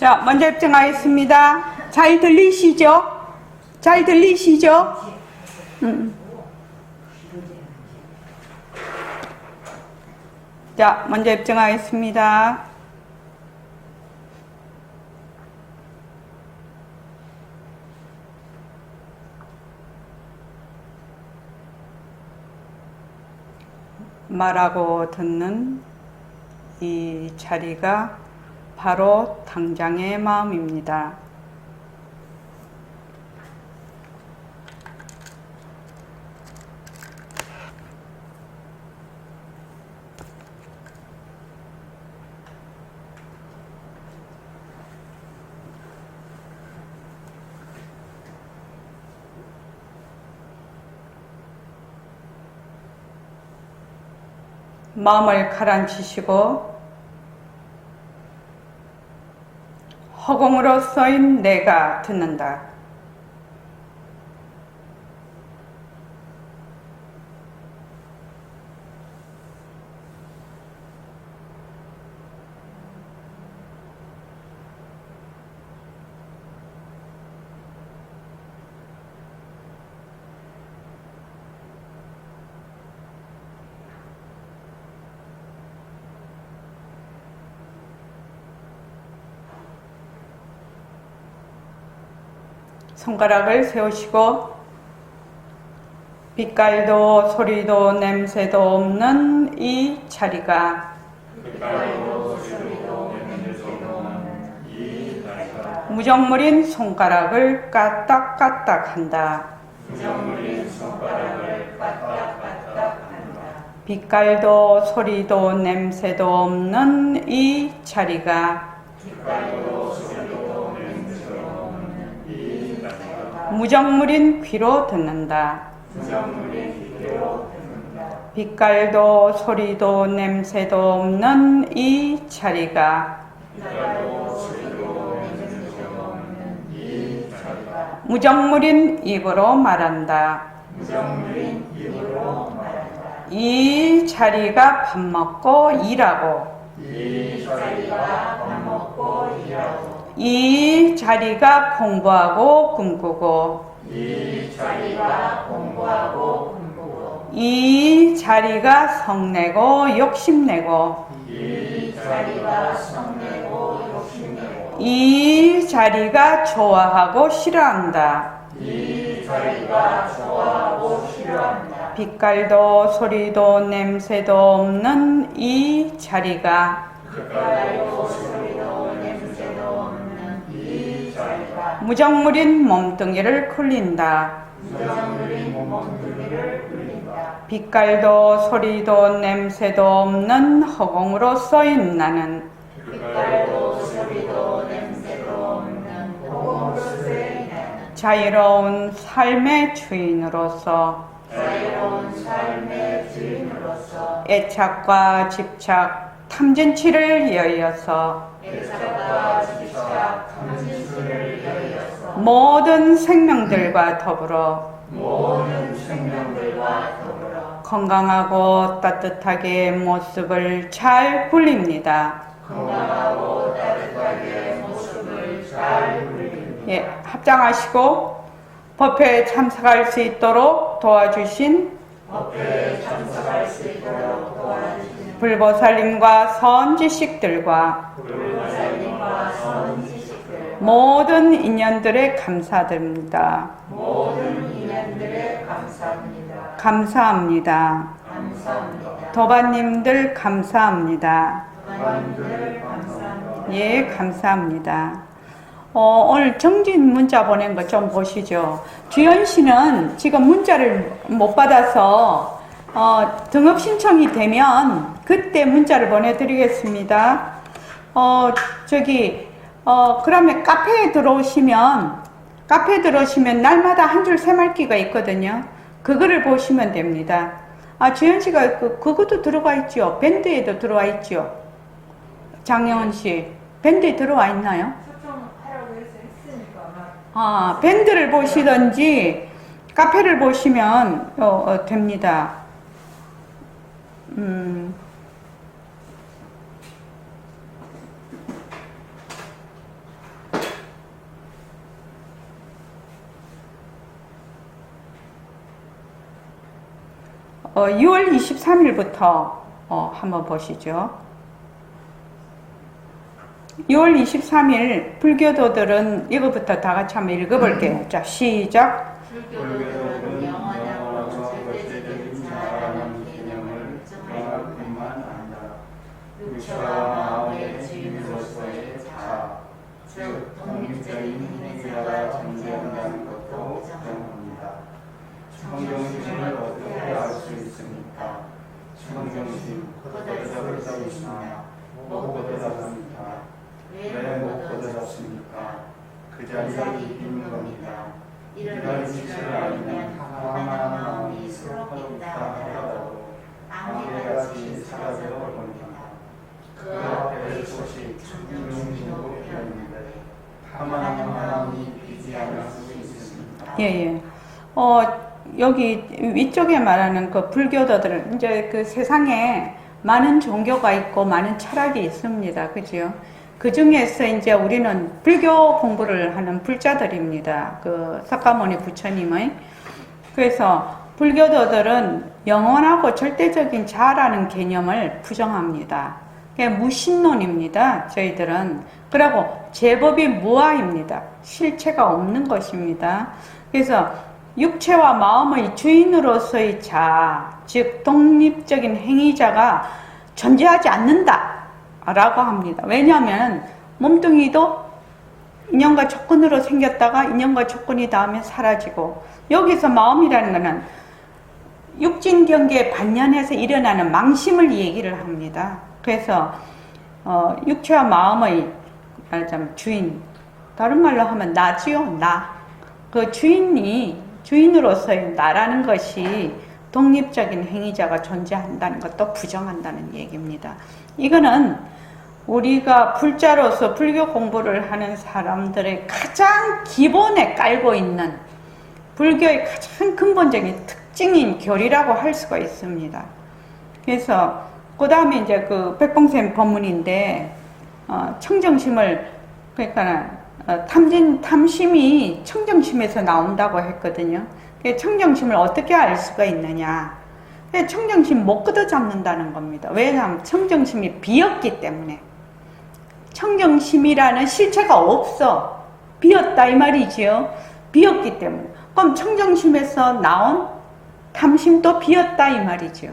자, 먼저 입증하겠습니다. 잘 들리시죠? 잘 들리시죠? 자, 먼저 입증하겠습니다. 말하고 듣는 이 자리가 바로 당장의 마음입니다. 마음을 가라앉히시고 허공으로 써인 내가 듣는다. 손가락을 세우시고 빛깔도 소리도 냄새도 없는 이 자리가 무정물인 손가락을 까딱까딱 한다. 빛깔도 소리도 냄새도 없는 이 자리가 무정물인 귀로 듣는다. 빛깔도 소리도 냄새도 없는 이 자리가 무정물인 입으로 말한다. 이 자리가 밥 먹고 일하고 이 자리가 공부하고 꿈꾸고 이 자리가 성내고 욕심내고 이 자리가 좋아하고 싫어한다. 빛깔도 소리도 냄새도 없는 이 자리가 무정물인 몸뚱이를 굴린다. 빛깔도 소리도 냄새도 없는 허공으로 써인 나는 자유로운 삶의 주인으로서 애착과 집착, 탐진치를 이어서 모든 생명들과 더불어 건강하고 따뜻하게 모습을 잘 굴립니다. 예, 합장하시고 법회에 참석할 수 있도록 도와주신 불보살님과 선지식들과 모든 인연들에 감사드립니다. 감사합니다. 도반님들 감사합니다. 예, 감사합니다. 오늘 정진 문자 보낸 거 좀 보시죠. 주연 씨는 지금 문자를 못 받아서 등업 신청이 되면 그때 문자를 보내드리겠습니다. 그러면 카페에 들어오시면 날마다 한 줄 새말기가 있거든요. 그거를 보시면 됩니다. 주연 씨가 그것도 들어가 있죠. 밴드에도 들어와 있죠. 장영은 씨, 밴드에 들어와 있나요? 밴드를 보시든지 카페를 보시면 됩니다. 6월 23일부터 한번 보시죠. 6월 23일 불교도들은 이거부터 다 같이 한번 읽어볼게요. 자, 시작. 불교도들은 영원하고 절대적인 자아라는 개념을 정할 뿐만 아니라 육체와 마음의 주인으로서의 자, 즉 독립적인 행위자가 존재한다는 것도 부정합니다. 청정심을 어떻게 알 수 있습니까? 청정심, 거듭을 잡으시나 못 거듭잡습니까? 왜 못 거듭잡습니까? 그 자리에 있는 겁니다. 이런 이치를 알면 화만한 마음이 수록된다 하더라도 아무래같이 사라져 버립니다. 그 앞에 소식 청정심도 배웠는데 화만한 마음이 비지 않을 수 있습니다. 예. 여기 위쪽에 말하는 그 불교도들, 이제 그 세상에 많은 종교가 있고 많은 철학이 있습니다. 그죠? 그 중에서 이제 우리는 불교 공부를 하는 불자들입니다. 그 석가모니 부처님의. 그래서 불교도들은 영원하고 절대적인 자라는 개념을 부정합니다. 그게 무신론입니다. 저희들은. 그리고 제법이 무아입니다. 실체가 없는 것입니다. 그래서 육체와 마음의 주인으로서의 자, 즉 독립적인 행위자가 존재하지 않는다 라고 합니다. 왜냐하면 몸뚱이도 인연과 조건으로 생겼다가 인연과 조건이 닿으면 사라지고, 여기서 마음이라는 것은 육진 경계에 반연해서 일어나는 망심을 얘기를 합니다. 그래서 육체와 마음의 말하자면 주인, 다른 말로 하면 나지요. 나. 그 주인으로서의 나라는 것이 독립적인 행위자가 존재한다는 것도 부정한다는 얘기입니다. 이거는 우리가 불자로서 불교 공부를 하는 사람들의 가장 기본에 깔고 있는 불교의 가장 근본적인 특징인 교리라고 할 수가 있습니다. 그래서 그 다음에 이제 그 백봉쌤 법문인데, 청정심을, 그러니까 탐심이 청정심에서 나온다고 했거든요. 청정심을 어떻게 알 수가 있느냐? 청정심 못 걷어잡는다는 겁니다. 왜냐하면 청정심이 비었기 때문에. 청정심이라는 실체가 없어. 비었다 이 말이지요. 비었기 때문에. 그럼 청정심에서 나온 탐심도 비었다 이 말이죠.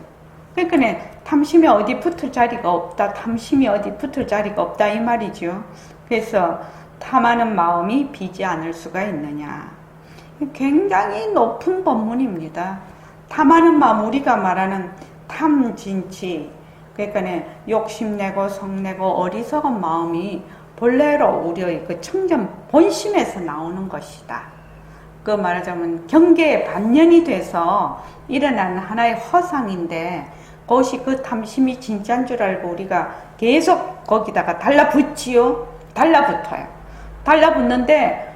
그러니까 탐심이 어디 붙을 자리가 없다. 탐심이 어디 붙을 자리가 없다 이 말이죠. 그래서 탐하는 마음이 비지 않을 수가 있느냐. 굉장히 높은 법문입니다. 탐하는 마음, 우리가 말하는 탐진치, 그러니까 욕심내고 성내고 어리석은 마음이 본래로 우리의 그 청정 본심에서 나오는 것이다. 그 말하자면 경계에 반연이 돼서 일어나는 하나의 허상인데, 그것이 그 탐심이 진짜인 줄 알고 우리가 계속 거기다가 달라붙지요. 달라붙어요. 달라붙는데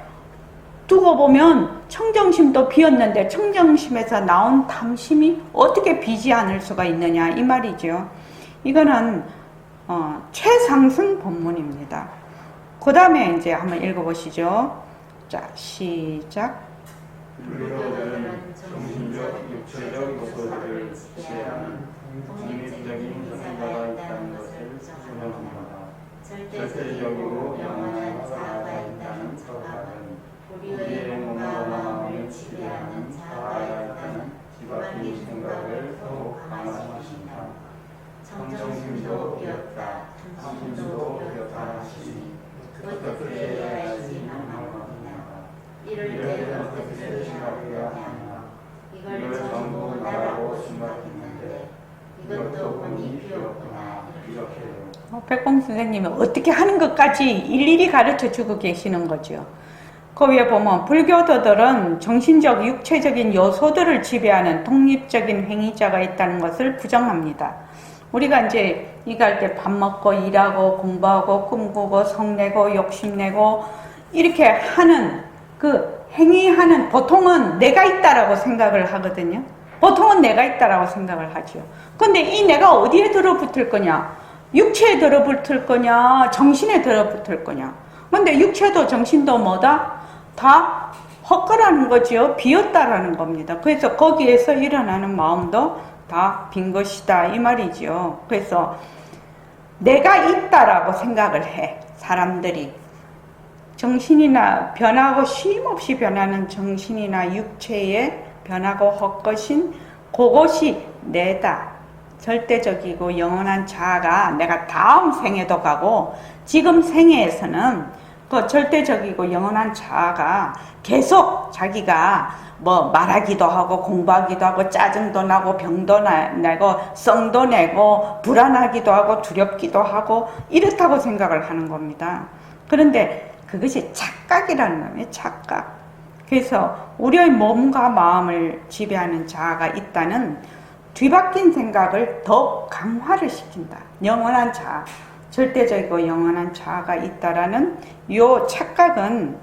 두고 보면 청정심도 비었는데 청정심에서 나온 탐심이 어떻게 비지 않을 수가 있느냐 이 말이죠. 이거는 최상승 법문입니다. 그 다음에 이제 한번 읽어보시죠. 자, 시작. 불교도들은 정신적, 육체적 요소들을 지배하는 독립적인 생각가 있다는 것을 주장합니다. 절대적이고 영원한 자아가 있다는 착각은 우리의 몸과 마음을 지배하는 자아가 있다는 뒤바뀐 생각을 더욱 강화시킵니다. 청정심도 비었다, 탐심도 비었다 하시니 어떻게 해야지 말합니다. 이럴 때 어떻게 생각해야 하나. 이걸 전부 나라고 생각했는데 이것도 보니 비었구나 이렇게요. 백봉 선생님이 어떻게 하는 것까지 일일이 가르쳐 주고 계시는 거죠. 그 위에 보면 불교도들은 정신적, 육체적인 요소들을 지배하는 독립적인 행위자가 있다는 것을 부정합니다. 우리가 이제 이갈 때 밥 먹고 일하고 공부하고 꿈꾸고 성내고 욕심내고 이렇게 하는 그 행위하는, 보통은 내가 있다라고 생각을 하거든요. 보통은 내가 있다라고 생각을 하죠. 근데 이 내가 어디에 들어붙을 거냐? 육체에 들어붙을 거냐? 정신에 들어붙을 거냐? 근데 육체도 정신도 뭐다? 다 헛거라는 거죠. 비었다라는 겁니다. 그래서 거기에서 일어나는 마음도 다 빈 것이다 이 말이죠. 그래서 내가 있다라고 생각을 해. 사람들이 정신이나 변하고 쉼없이 변하는 정신이나 육체의 변하고 헛것인 그것이 내다. 절대적이고 영원한 자아가 내가 다음 생에도 가고 지금 생애에서는 그 절대적이고 영원한 자아가 계속 자기가 뭐 말하기도 하고 공부하기도 하고 짜증도 나고 병도 내고 성도 내고 불안하기도 하고 두렵기도 하고 이렇다고 생각을 하는 겁니다. 그런데 그것이 착각이라는 거예요. 착각. 그래서 우리의 몸과 마음을 지배하는 자아가 있다는 뒤바뀐 생각을 더 강화를 시킨다. 영원한 자아, 절대적이고 영원한 자아가 있다라는 요 착각은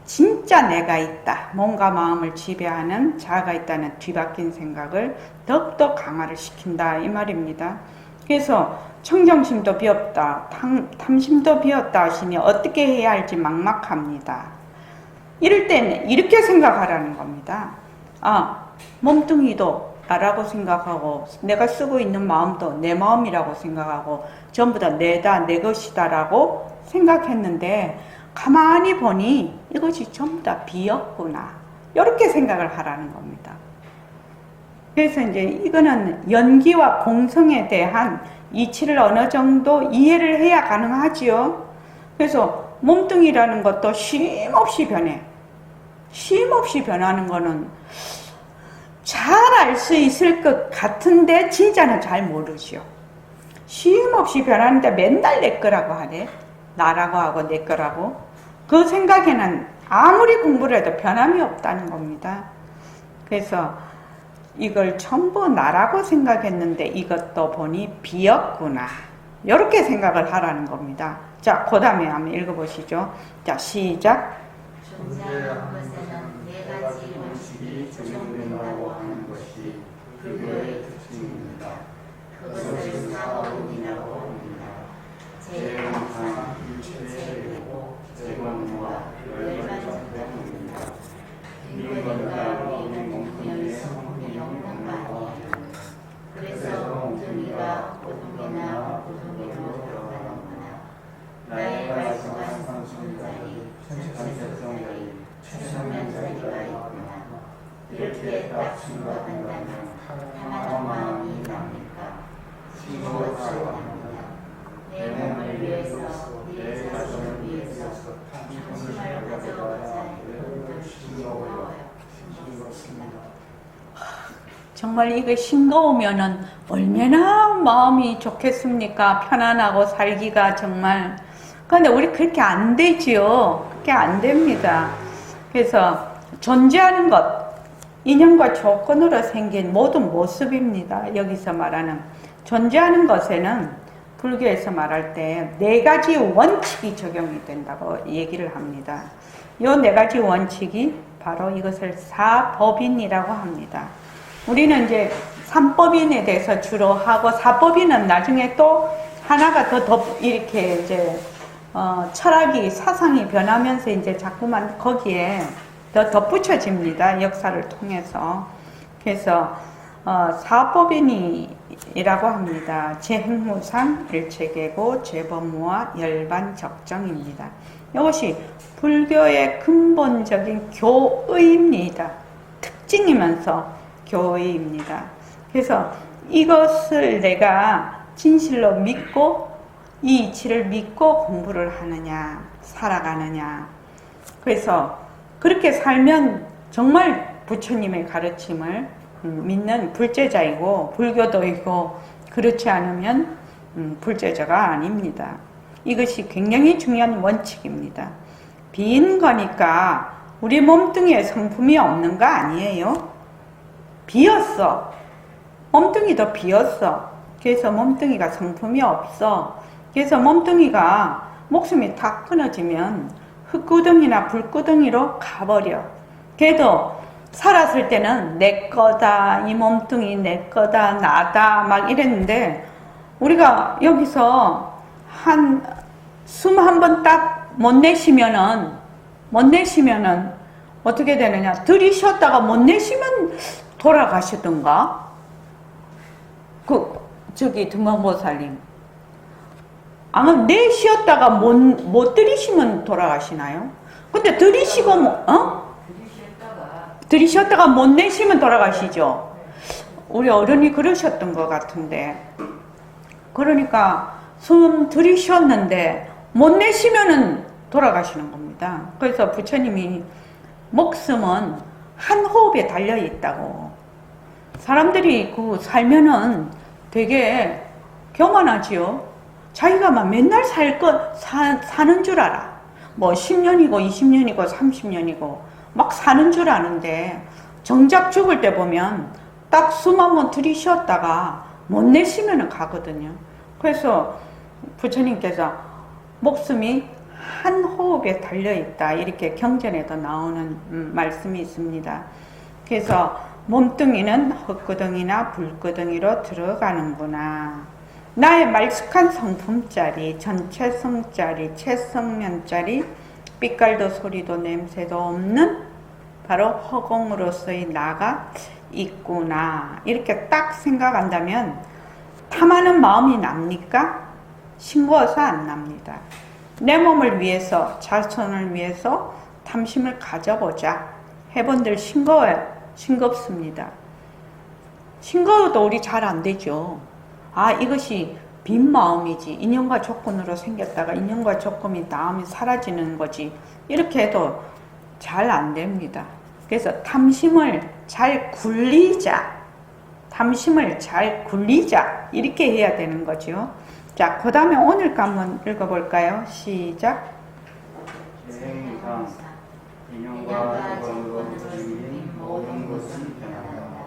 진짜 내가 있다. 몸과 마음을 지배하는 자아가 있다는 뒤바뀐 생각을 더욱더 강화를 시킨다 이 말입니다. 그래서 청정심도 비었다, 탐심도 비었다 하시니 어떻게 해야 할지 막막합니다. 이럴 때는 이렇게 생각하라는 겁니다. 몸뚱이도 나라고 생각하고 내가 쓰고 있는 마음도 내 마음이라고 생각하고 전부 다 내다 내 것이다 라고 생각했는데 가만히 보니 이것이 전부 다 비였구나 이렇게 생각을 하라는 겁니다. 그래서 이제 이거는 연기와 공성에 대한 이치를 어느 정도 이해를 해야 가능하지요. 그래서 몸뚱이라는 것도 쉼없이 변해. 쉼없이 변하는 거는 잘 알 수 있을 것 같은데 진짜는 잘 모르죠. 쉼없이 변하는데 맨날 내 거라고 하네. 나라고 하고 내 거라고. 그 생각에는 아무리 공부를 해도 변함이 없다는 겁니다. 그래서 이걸 전부 나라고 생각했는데 이것도 보니 비였구나. 이렇게 생각을 하라는 겁니다. 자, 그 다음에 한번 읽어보시죠. 자, 시작. 존재하는 것에는 네 가지 원칙이 적용된다고 하는 것이 불교의 특징입니다. 그것을 사법이라고 합니다. 제3 일체이고 제공과 열반적입니다. 인간과 우리는 몸뚱이의 성품이 없는 거 아니에요. 그래서 몸뚱이가 고동이나 고동이로 들어가는구나. 나의 말씀한 성천자리, 천천자리, 최소면자리가 있구나. 이렇게 딱 생각한다면 다만 마음이 납니까? 신고하려 합니다. 내 몸을 위해서, 내 자신을 위해서 당신을 가져가자 이것도 싱거워요. 싱겁습니다. 정말 이게 싱거우면은 얼마나 마음이 좋겠습니까? 편안하고 살기가 정말. 그런데 우리 그렇게 안 되지요. 그렇게 안 됩니다. 그래서 존재하는 것, 인연과 조건으로 생긴 모든 모습입니다. 여기서 말하는 존재하는 것에는 불교에서 말할 때 네 가지 원칙이 적용이 된다고 얘기를 합니다. 이 네 가지 원칙이 바로 이것을 사법인이라고 합니다. 우리는 이제 삼법인에 대해서 주로 하고 사법인은 나중에 또 하나가 더 이렇게 이제 철학이 사상이 변하면서 이제 자꾸만 거기에 더 덧붙여집니다. 역사를 통해서. 그래서 사법인이라고 합니다. 재행무상, 일체계고, 재법무와 열반적정입니다. 이것이 불교의 근본적인 교의입니다. 특징이면서 교의입니다. 그래서 이것을 내가 진실로 믿고 이 이치를 믿고 공부를 하느냐, 살아가느냐. 그래서 그렇게 살면 정말 부처님의 가르침을 믿는 불제자이고 불교도이고, 그렇지 않으면 불제자가 아닙니다. 이것이 굉장히 중요한 원칙입니다. 빈 거니까 우리 몸뚱이에 성품이 없는 거 아니에요. 비었어. 몸뚱이도 비었어. 그래서 몸뚱이가 성품이 없어. 그래서 몸뚱이가 목숨이 탁 끊어지면 흙구덩이나 불구덩이로 가버려. 그래도 살았을 때는 내 거다, 이 몸뚱이 내 거다, 나다 막 이랬는데, 우리가 여기서 숨 한 번 딱 못 내쉬면은 어떻게 되느냐, 들이쉬었다가 못 내쉬면 돌아가시던가, 등광보살님. 내쉬었다가 못 들이시면 돌아가시나요? 근데 들이쉬고, 들이쉬었다가 못 내쉬면 돌아가시죠? 우리 어른이 그러셨던 것 같은데. 그러니까 숨 들이쉬었는데 못 내쉬면은 돌아가시는 겁니다. 그래서 부처님이 목숨은 한 호흡에 달려 있다고. 사람들이 살면은 되게 교만하지요. 자기가 막 맨날 사는 줄 알아. 뭐 10년이고 20년이고 30년이고 막 사는 줄 아는데 정작 죽을 때 보면 딱 숨 한번 들이쉬었다가 못 내쉬면 가거든요. 그래서 부처님께서 목숨이 한 호흡에 달려있다 이렇게 경전에도 나오는 말씀이 있습니다. 그래서 몸뚱이는 헛구덩이나 불구덩이로 들어가는구나. 나의 말쑥한 성품짜리, 전체성짜리, 채성면짜리, 빛깔도 소리도 냄새도 없는 바로 허공으로서의 나가 있구나. 이렇게 딱 생각한다면 탐하는 마음이 납니까? 싱거워서 안 납니다. 내 몸을 위해서, 자손을 위해서 탐심을 가져보자. 해본들 싱거워요. 싱겁습니다. 싱거워도 우리 잘 안 되죠. 이것이 빈 마음이지. 인연과 조건으로 생겼다가 인연과 조건이 다음에 사라지는 거지. 이렇게 해도 잘 안 됩니다. 그래서 탐심을 잘 굴리자. 탐심을 잘 굴리자. 이렇게 해야 되는 거죠. 자, 그 다음에 오늘 거 한번 읽어볼까요? 시작. 재행상 인연과 조건으로 생긴 모든 것은 변한다.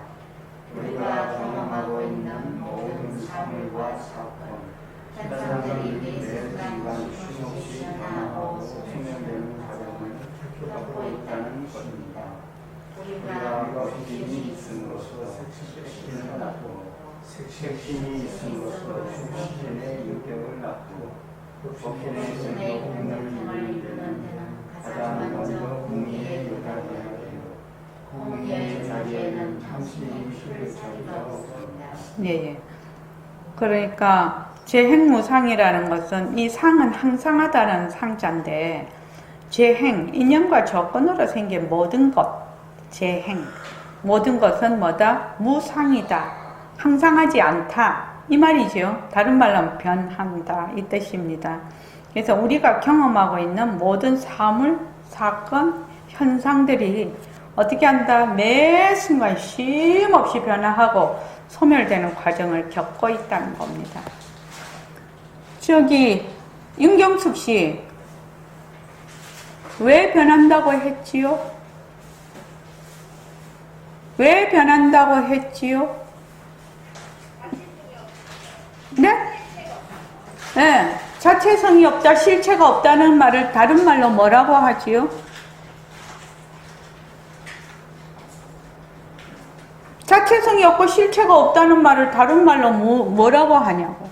우리가 경험하고 있는 모든 사물과 사건, 현상들이 매 순간 쉼없이 변하고 생명되는 과정을 겪고 있다는 것입니다. 우리가 기준이 있음으로써 색신을 낳고 색신이 있음으로써 색신의 인격을 낳고 법신의 생명을 이루는 데는 가장 먼저 공의의 요단해야 되고 공의의 자리에는 탐심이 쉴 자리가 없습니다. 예. 그러니까 재행무상이라는 것은 이 상은 항상하다는 상자인데 재행, 인연과 조건으로 생긴 모든 것, 재행, 모든 것은 뭐다? 무상이다. 항상하지 않다. 이 말이죠. 다른 말로 하면 변한다. 이 뜻입니다. 그래서 우리가 경험하고 있는 모든 사물, 사건, 현상들이 어떻게 한다? 매 순간 쉼없이 변화하고 소멸되는 과정을 겪고 있다는 겁니다. 윤경숙 씨, 왜 변한다고 했지요? 왜 변한다고 했지요? 네? 네. 자체성이 없다, 실체가 없다는 말을 다른 말로 뭐라고 하지요? 자체성이 없고 실체가 없다는 말을 다른 말로 뭐라고 하냐고.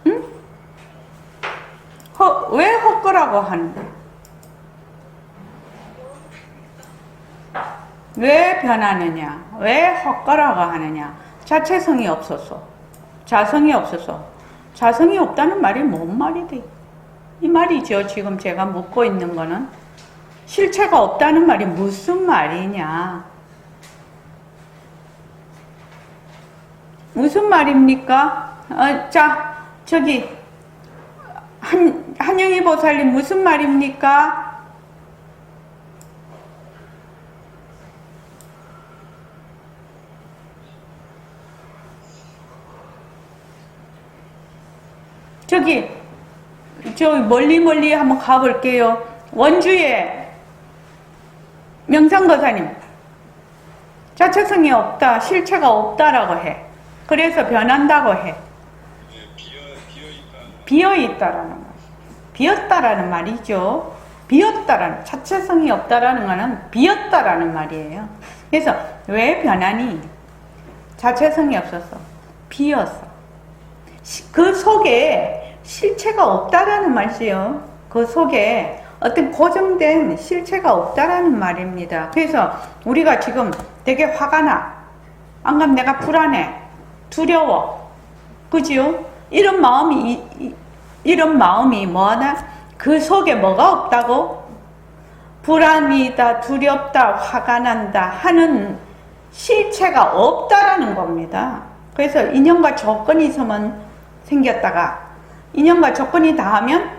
응? 왜 헛거라고 하는데? 왜 변하느냐? 왜 헛거라고 하느냐? 자체성이 없어서, 자성이 없어서. 자성이 없다는 말이 뭔 말이 돼? 이 말이죠. 지금 제가 묻고 있는 거는. 실체가 없다는 말이 무슨 말이냐? 무슨 말입니까? 한영희 보살님 무슨 말입니까? 멀리 한번 가볼게요. 원주에 명상거사님, 자체성이 없다, 실체가 없다라고 해. 그래서 변한다고 해. 비어있다라는 말. 비었다라는 말이죠. 비었다라는, 자체성이 없다라는 거는 비었다라는 말이에요. 그래서 왜 변하니? 자체성이 없어서 비어서. 그 속에 실체가 없다라는 말이에요. 그 속에 어떤 고정된 실체가 없다라는 말입니다. 그래서 우리가 지금 되게 화가 나. 안 그럼 내가 불안해, 두려워, 그지요? 이런 마음이 뭐하나? 그 속에 뭐가 없다고? 불안이다, 두렵다, 화가 난다 하는 실체가 없다라는 겁니다. 그래서 인연과 조건이 있으면 생겼다가 인연과 조건이 닿으면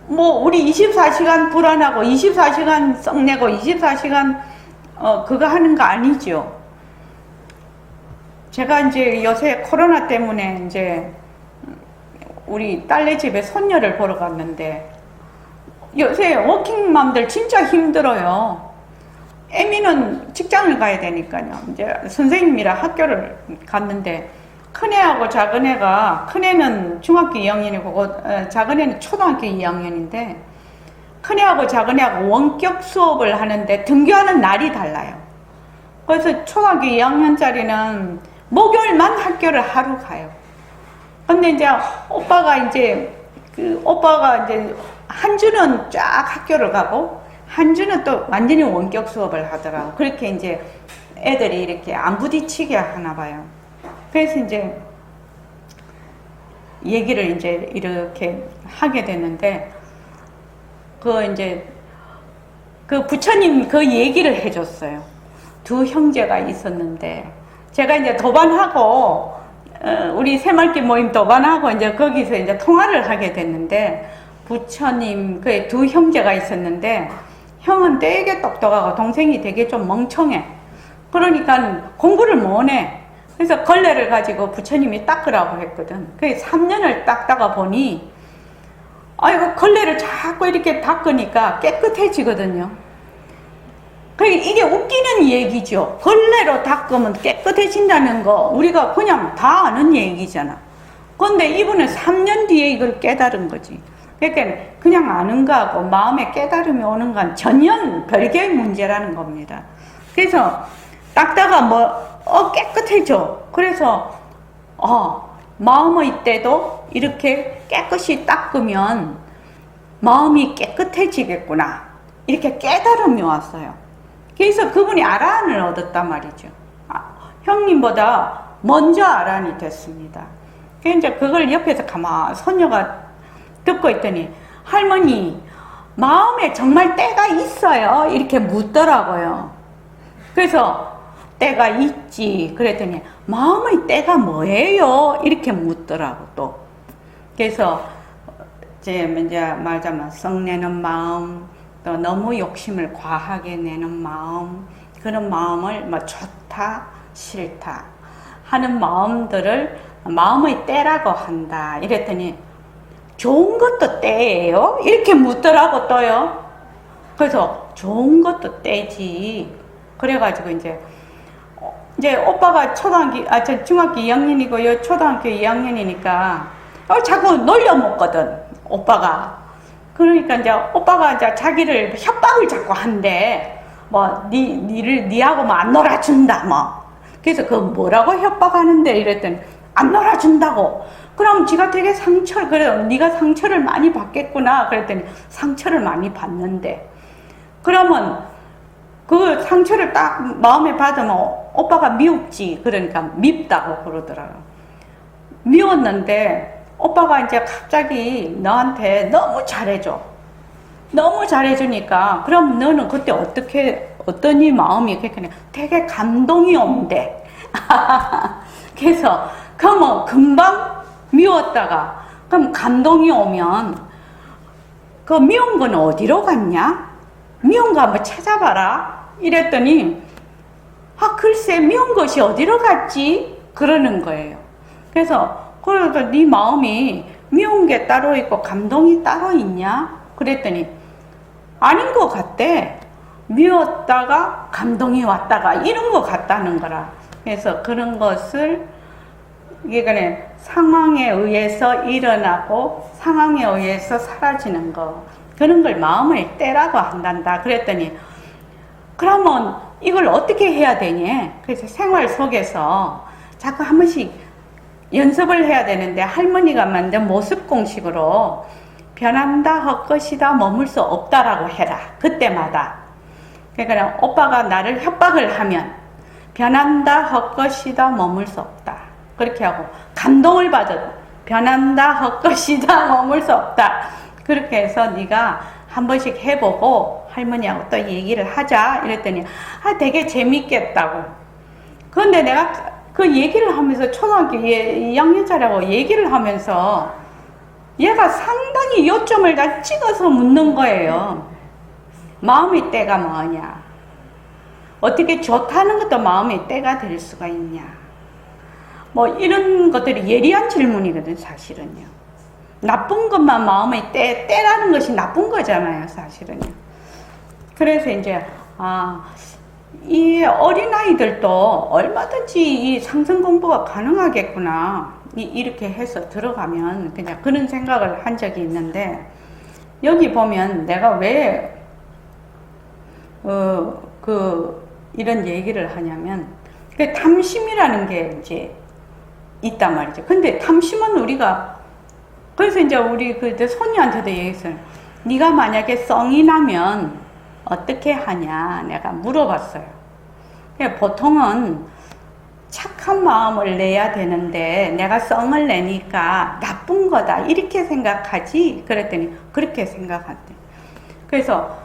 뭐 우리 24시간 불안하고 24시간 썩내고 24시간 그거 하는 거 아니죠. 제가 이제 요새 코로나 때문에 이제 우리 딸네 집에 손녀를 보러 갔는데 요새 워킹맘들 진짜 힘들어요. 애미는 직장을 가야 되니까요. 이제 선생님이라 학교를 갔는데 큰애하고 작은애가, 큰애는 중학교 2학년이고 작은애는 초등학교 2학년인데 큰애하고 작은애하고 원격 수업을 하는데 등교하는 날이 달라요. 그래서 초등학교 2학년짜리는 목요일만 학교를 하루 가요. 근데 이제 오빠가 이제 한 주는 쫙 학교를 가고 한 주는 또 완전히 원격 수업을 하더라고. 그렇게 이제 애들이 이렇게 안 부딪히게 하나 봐요. 그래서 이제 얘기를 이제 이렇게 하게 됐는데 그 부처님 그 얘기를 해줬어요. 두 형제가 있었는데 제가 이제 도반하고 우리 새말기 모임 도반하고 이제 거기서 이제 통화를 하게 됐는데 부처님 그 두 형제가 있었는데 형은 되게 똑똑하고 동생이 되게 좀 멍청해. 그러니까 공부를 못해. 그래서 걸레를 가지고 부처님이 닦으라고 했거든. 그래서 3년을 닦다가 보니 아이고 걸레를 자꾸 이렇게 닦으니까 깨끗해지거든요. 이게 웃기는 얘기죠. 걸레로 닦으면 깨끗해진다는 거 우리가 그냥 다 아는 얘기잖아. 그런데 이분은 3년 뒤에 이걸 깨달은 거지. 그러니까 그냥 아는 거하고 마음에 깨달음이 오는 건 전혀 별개의 문제라는 겁니다. 그래서 닦다가 깨끗해져. 그래서 마음의 때도 이렇게 깨끗이 닦으면 마음이 깨끗해지겠구나. 이렇게 깨달음이 왔어요. 그래서 그분이 아라한을 얻었단 말이죠. 형님보다 먼저 아라한이 됐습니다. 그래서 이제 그걸 옆에서 가만 손녀가 듣고 있더니 할머니 마음에 정말 때가 있어요? 이렇게 묻더라고요. 그래서 때가 있지. 그랬더니 마음의 때가 뭐예요? 이렇게 묻더라고 또. 그래서 이제 말하자면 썩내는 마음, 또 너무 욕심을 과하게 내는 마음, 그런 마음을 좋다, 싫다 하는 마음들을 마음의 때라고 한다. 이랬더니 좋은 것도 때예요? 이렇게 묻더라고 또요. 그래서 좋은 것도 때지. 그래가지고 이제 오빠가 중학교 2학년이고 초등학교 2학년이니까 자꾸 놀려먹거든 오빠가. 그러니까 이제 오빠가 이제 자기를 협박을 자꾸 한대. 니하고 안 놀아준다 그래서 그 뭐라고 협박하는데 이랬더니 안 놀아준다고. 그럼 지가 되게 그래 네가 상처를 많이 받겠구나. 그랬더니 상처를 많이 받는데 그러면 그 상처를 딱 마음에 받으면 오빠가 미웠지. 그러니까 밉다고 그러더라고요. 미웠는데 오빠가 이제 갑자기 너한테 너무 잘해줘. 너무 잘해주니까 그럼 너는 그때 어떤 이 마음이 되게 감동이 온대. 그래서 그러면 금방 미웠다가 그럼 감동이 오면 그 미운 건 어디로 갔냐? 미운 거 한번 찾아봐라. 이랬더니 글쎄 미운 것이 어디로 갔지? 그러는 거예요. 그래서 네 마음이 미운 게 따로 있고 감동이 따로 있냐? 그랬더니 아닌 것 같대. 미웠다가 감동이 왔다가 이런 것 같다는 거라. 그래서 그런 것을 이게 상황에 의해서 일어나고 상황에 의해서 사라지는 거, 그런 걸 마음의 때라고 한단다. 그랬더니 그러면 이걸 어떻게 해야 되니? 그래서 생활 속에서 자꾸 한 번씩 연습을 해야 되는데 할머니가 만든 모습 공식으로 변한다, 헛것이다, 머물 수 없다라고 해라. 그때마다. 그러니까 오빠가 나를 협박을 하면 변한다 헛것이다 머물 수 없다. 그렇게 하고 감동을 받아도 변한다 헛것이다 머물 수 없다. 그렇게 해서 네가 한 번씩 해보고 할머니하고 또 얘기를 하자 이랬더니 되게 재밌겠다고. 그런데 내가 그 얘기를 하면서 초등학교 2학년짜리하고 얘기를 하면서 얘가 상당히 요점을 다 찍어서 묻는 거예요. 마음의 때가 뭐냐? 어떻게 좋다는 것도 마음의 때가 될 수가 있냐? 뭐 이런 것들이 예리한 질문이거든 사실은요. 나쁜 것만 마음의 때라는 것이 나쁜 거잖아요 사실은요. 그래서 이제 이 어린아이들도 얼마든지 이 상승 공부가 가능하겠구나 이렇게 해서 들어가면 그냥 그런 생각을 한 적이 있는데, 여기 보면 내가 왜 이런 얘기를 하냐면 그 탐심이라는 게 이제 있단 말이죠. 근데 탐심은 우리가, 그래서 이제 우리 그때 손녀한테도 얘기했어요. 네가 만약에 성이 나면 어떻게 하냐 내가 물어봤어요. 보통은 착한 마음을 내야 되는데 내가 성을 내니까 나쁜 거다 이렇게 생각하지? 그랬더니 그렇게 생각한대. 그래서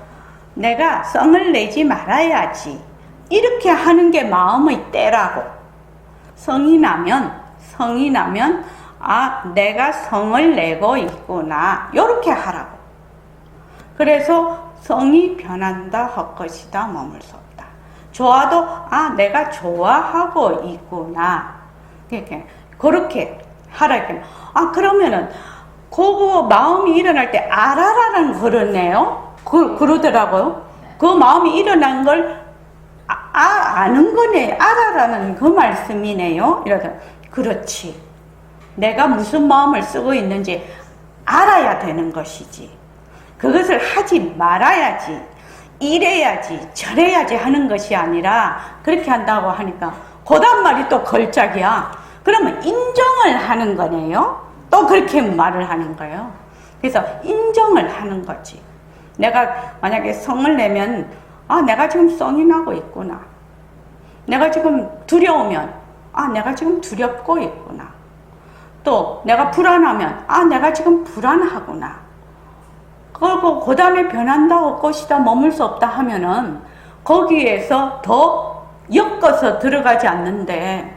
내가 성을 내지 말아야지 이렇게 하는 게 마음의 때라고. 성이 나면 내가 성을 내고 있구나 이렇게 하라고. 그래서 성이 변한다 헛것이다 머물 수 없다. 좋아도 내가 좋아하고 있구나 그렇게 하라. 그러면은 그거 마음이 일어날 때 알아라는 그러네요. 그러더라고요. 그 마음이 일어난 걸 아는 거네. 알아라는 그 말씀이네요. 이러더 그렇지. 내가 무슨 마음을 쓰고 있는지 알아야 되는 것이지. 그것을 하지 말아야지, 이래야지, 저래야지 하는 것이 아니라 그렇게 한다고 하니까 그다음 말이 또 걸작이야. 그러면 인정을 하는 거네요. 또 그렇게 말을 하는 거예요. 그래서 인정을 하는 거지. 내가 만약에 성을 내면 내가 지금 성이 나고 있구나. 내가 지금 두려우면 내가 지금 두렵고 있구나. 또 내가 불안하면 내가 지금 불안하구나. 그리고 그 다음에 변한다 헛것이다 머물 수 없다 하면은 거기에서 더 엮어서 들어가지 않는데,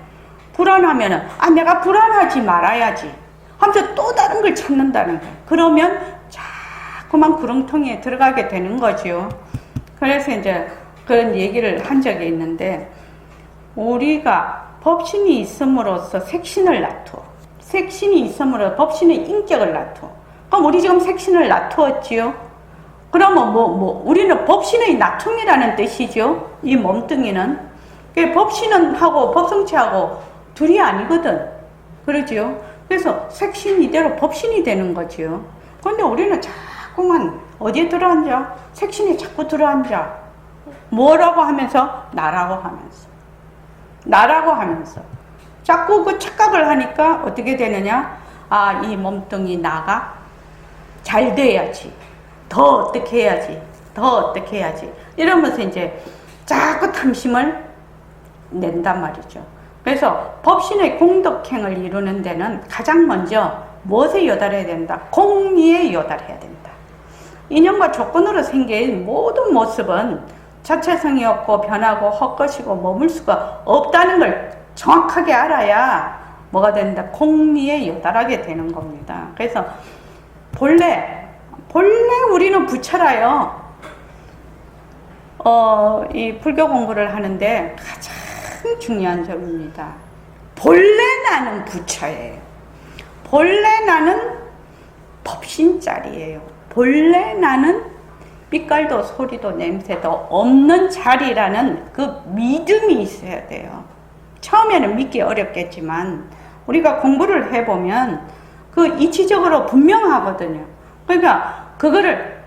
불안하면은 내가 불안하지 말아야지 하면서 또 다른 걸 찾는다는 거예요. 그러면 자꾸만 구렁텅이에 들어가게 되는 거죠. 그래서 이제 그런 얘기를 한 적이 있는데, 우리가 법신이 있음으로써 색신을 놔두어, 색신이 있음으로 법신의 인격을 놔두어. 그럼 우리 지금 색신을 놔두었지요? 그러면 우리는 법신의 놔툼이라는 뜻이죠. 이 몸뚱이는. 법신은 하고 법성체하고 둘이 아니거든. 그러죠? 그래서 색신 이대로 법신이 되는 거지요. 그런데 우리는 자꾸만 어디에 들어앉아? 색신이 자꾸 들어앉아. 뭐라고 하면서? 나라고 하면서. 자꾸 그 착각을 하니까 어떻게 되느냐? 이 몸뚱이 나가 잘 돼야지. 더 어떻게 해야지. 이러면서 이제 자꾸 탐심을 낸단 말이죠. 그래서 법신의 공덕행을 이루는 데는 가장 먼저 무엇에 요달해야 된다? 공의에 요달해야 된다. 인연과 조건으로 생긴 모든 모습은 자체성이 없고 변하고 헛것이고 머물 수가 없다는 걸 정확하게 알아야 뭐가 된다? 공의에 요달하게 되는 겁니다. 그래서 본래 우리는 부처라요. 이 불교 공부를 하는데 가장 중요한 점입니다. 본래 나는 부처예요. 본래 나는 법신자리예요. 본래 나는 빛깔도 소리도 냄새도 없는 자리라는 그 믿음이 있어야 돼요. 처음에는 믿기 어렵겠지만 우리가 공부를 해보면 그 이치적으로 분명하거든요. 그러니까 그거를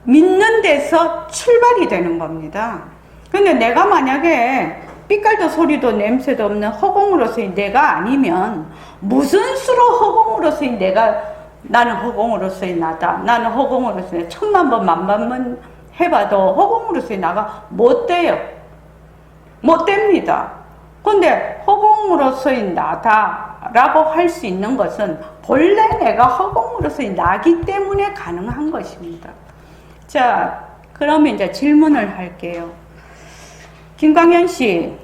믿는 데서 출발이 되는 겁니다. 근데 내가 만약에 빛깔도 소리도 냄새도 없는 허공으로서의 내가 아니면 무슨 수로 허공으로서의 나는 허공으로서의 나다. 나는 허공으로서의 천만 번 만만 번 해봐도 허공으로서의 나가 못 돼요. 못 됩니다. 근데 허공으로서의 나다라고 할 수 있는 것은 본래 내가 허공으로서의 나기 때문에 가능한 것입니다. 자, 그러면 이제 질문을 할게요. 김광현 씨,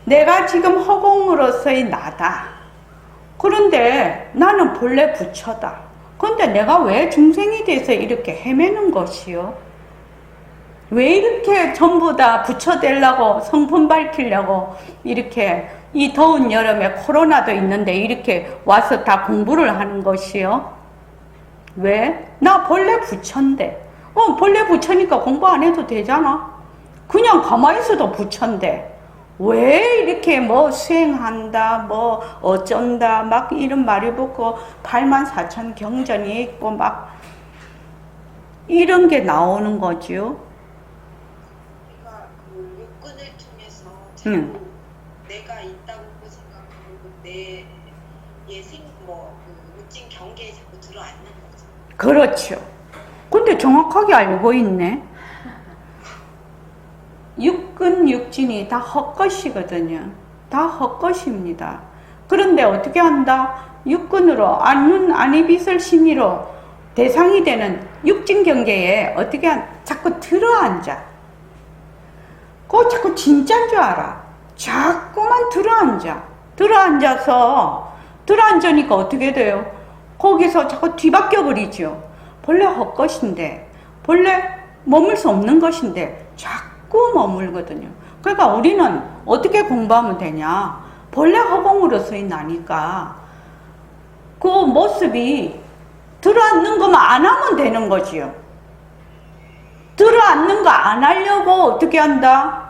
내가 지금 허공으로서의 나다. 그런데 나는 본래 부처다. 그런데 내가 왜 중생이 돼서 이렇게 헤매는 것이요? 왜 이렇게 전부 다 부처 되려고 성품 밝히려고 이렇게 이 더운 여름에 코로나도 있는데 이렇게 와서 다 공부를 하는 것이요? 왜? 나 본래 부처인데. 본래 부처니까 공부 안 해도 되잖아. 그냥 가만히 있어도 부처인데. 왜 이렇게 뭐 수행한다, 뭐 어쩐다, 막 이런 말이 붙고 84,000 경전이 있고 막 이런 게 나오는 거지요. 그러니까 그 육군을 통해서 자꾸 내가 있다고 생각하고 내 예생 그 우진 경계에 자꾸 들어앉는 거죠. 그렇죠. 근데 정확하게 알고 있네. 육근 육진이 다 헛것이거든요. 다 헛것입니다. 그런데 어떻게 한다? 육근으로 안이빛을 신의로 대상이 되는 육진 경계에 어떻게 자꾸 들어앉아. 그거 자꾸 진짜인 줄 알아. 자꾸만 들어앉으니까 어떻게 돼요? 거기서 자꾸 뒤바뀌어 버리죠. 본래 헛것인데, 본래 머물 수 없는 것인데 자꾸 머물거든요. 그러니까 우리는 어떻게 공부하면 되냐? 본래 허공으로서의 나니까 그 모습이 들어앉는 것만 안 하면 되는 거지요. 들어앉는 거 안 하려고 어떻게 한다?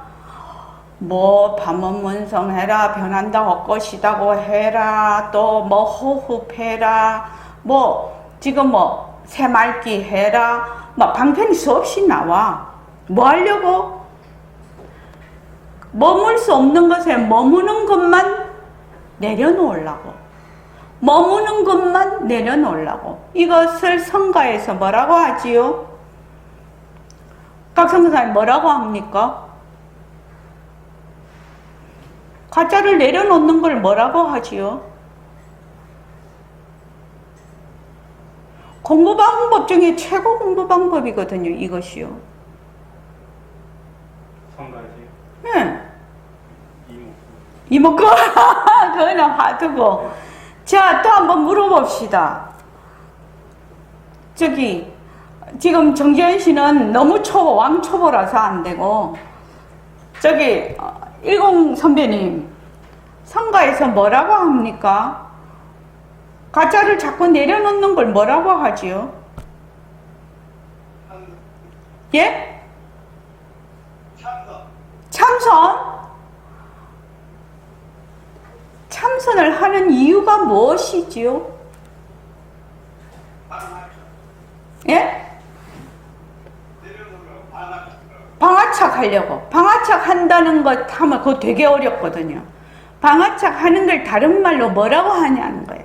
뭐 밤원문성해라, 변한다 헛것이다고 해라, 또 뭐 호흡해라, 뭐 지금 뭐 새말기 해라, 막 방편이 수없이 나와. 뭐 하려고? 머물 수 없는 것에 머무는 것만 내려놓으려고. 머무는 것만 내려놓으려고. 이것을 성가에서 뭐라고 하지요? 각성사님 뭐라고 합니까? 가짜를 내려놓는 걸 뭐라고 하지요? 공부 방법 중에 최고 공부 방법이거든요, 이것이요. 성가시요? 네. 이목구. 그냥 봐두고. 자, 또 한번 물어봅시다. 지금 정재현 씨는 너무 왕초보라서 안 되고, 10 선배님, 성가에서 뭐라고 합니까? 가짜를 자꾸 내려놓는 걸 뭐라고 하지요? 예? 참선? 참선을 하는 이유가 무엇이지요? 예? 방아착 하려고. 방아착 한다는 것 하면 그거 되게 어렵거든요. 방아착 하는 걸 다른 말로 뭐라고 하냐는 거예요.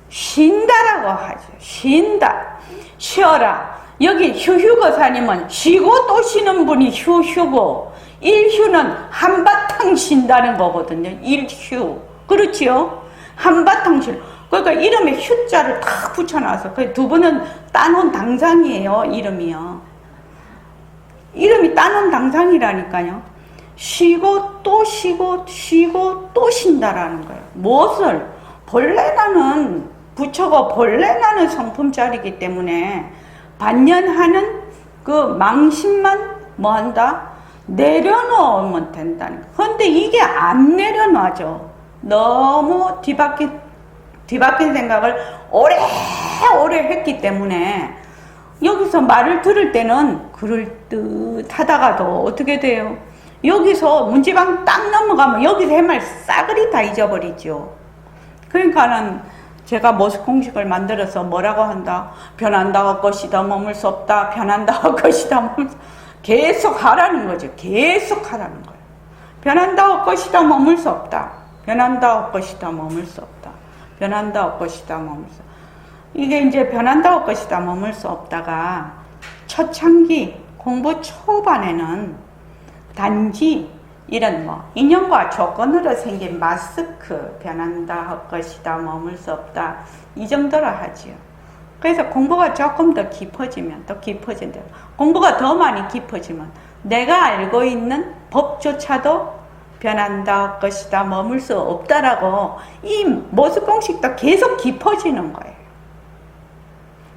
쉰다라고 하죠. 쉰다. 쉬어라. 여기 휴휴거사님은 쉬고 또 쉬는 분이 휴휴고, 일휴는 한바탕 쉰다는 거거든요. 일휴. 그렇지요? 한바탕 쉬. 그러니까 이름에 휴자를 탁 붙여놔서, 그 두 분은 따놓은 당상이에요, 이름이요. 이름이 따놓은 당상이라니까요. 쉬고 또 쉬고, 쉬고 또 쉰다라는 거예요. 무엇을? 본래 나는 부처가 본래 나는 성품짜리기 때문에 반년하는 그 망심만 뭐 한다? 내려놓으면 된다는 거예요. 그런데 이게 안 내려놔죠. 너무 뒤바뀐 생각을 오래 했기 때문에 여기서 말을 들을 때는 그럴듯하다가도 어떻게 돼요? 여기서 문지방 딱 넘어가면 여기서 할 말 싸그리 다 잊어버리죠. 그러니까는 제가 모습 공식을 만들어서 뭐라고 한다? 변한다 할 것이다 머물 수 없다. 변한다 할 것이다 머물 수 없다. 계속 하라는 거죠. 계속 하라는 거예요. 변한다 할 것이다 머물 수 없다. 변한다 할 것이다 머물 수 없다. 변한다 할 것이다 머물 수 없다. 이게 이제 변한다 할 것이다 머물 수 없다가 초창기 공부 초반에는 단지 이런 뭐 인연과 조건으로 생긴 마스크 변한다 할 것이다 머물 수 없다 이 정도로 하지요. 그래서 공부가 조금 더 깊어지면 또 깊어진다. 공부가 더 많이 깊어지면 내가 알고 있는 법조차도 변한다 할 것이다 머물 수 없다라고 이 모습 공식도 계속 깊어지는 거예요.